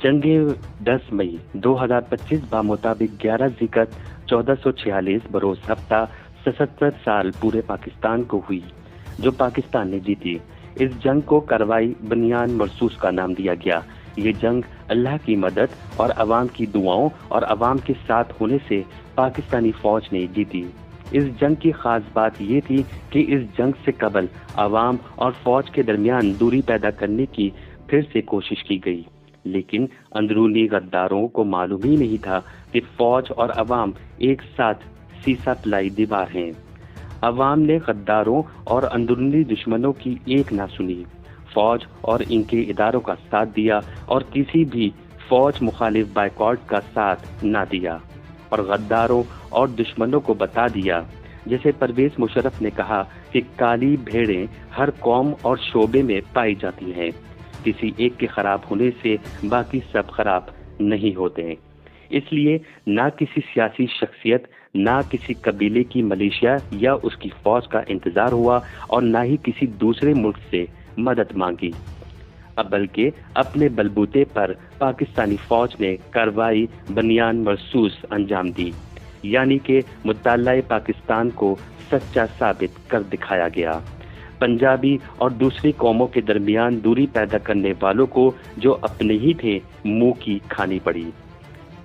جنگ 10 مئی 2025 بمطابق 11 ذکر 1446 بروز ہفتہ 77 سال پورے پاکستان کو ہوئی، جو پاکستان نے جیتی۔ اس جنگ کو کارروائی بنیان مرصوص کا نام دیا گیا۔ یہ جنگ اللہ کی مدد اور عوام کی دعاؤں اور عوام کے ساتھ ہونے سے پاکستانی فوج نے جیتی۔ اس جنگ کی خاص بات یہ تھی کہ اس جنگ سے قبل عوام اور فوج کے درمیان دوری پیدا کرنے کی پھر سے کوشش کی گئی، لیکن اندرونی غداروں کو معلوم ہی نہیں تھا کہ فوج اور عوام ایک ساتھ سیسا پلائی دیوار ہیں۔ عوام نے غداروں اور اندرونی دشمنوں کی ایک نہ سنی، فوج اور ان کے اداروں کا ساتھ دیا اور کسی بھی فوج مخالف بائیکاٹ کا ساتھ نہ دیا، اور غداروں اور دشمنوں کو بتا دیا، جیسے پرویز مشرف نے کہا کہ کالی بھیڑیں ہر قوم اور شعبے میں پائی جاتی ہیں، کسی ایک کے خراب ہونے سے باقی سب خراب نہیں ہوتے۔ اس لیے نہ کسی سیاسی شخصیت، نہ کسی قبیلے کی ملیشیا یا اس کی فوج کا انتظار ہوا، اور نہ ہی کسی دوسرے ملک سے مدد مانگی، بلکہ اپنے بلبوتے پر پاکستانی فوج نے کارروائی بنیان مرصوص انجام دی، یعنی کہ مطالعہ پاکستان کو سچا ثابت کر دکھایا گیا۔ پنجابی اور دوسری قوموں کے درمیان دوری پیدا کرنے والوں کو جو اپنے ہی تھے منہ کی کھانی پڑی۔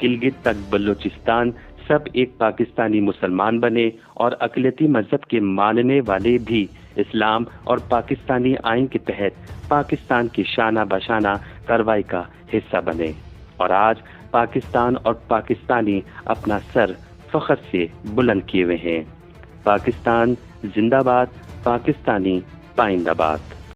گلگت تک بلوچستان سب ایک پاکستانی مسلمان بنے، اور اقلیتی مذہب کے ماننے والے بھی اسلام اور پاکستانی آئین کے تحت پاکستان کی شانہ بشانہ کارروائی کا حصہ بنے، اور آج پاکستان اور پاکستانی اپنا سر فخر سے بلند کیے ہوئے ہیں۔ پاکستان زندہ باد، پاکستانی پائندہ باد۔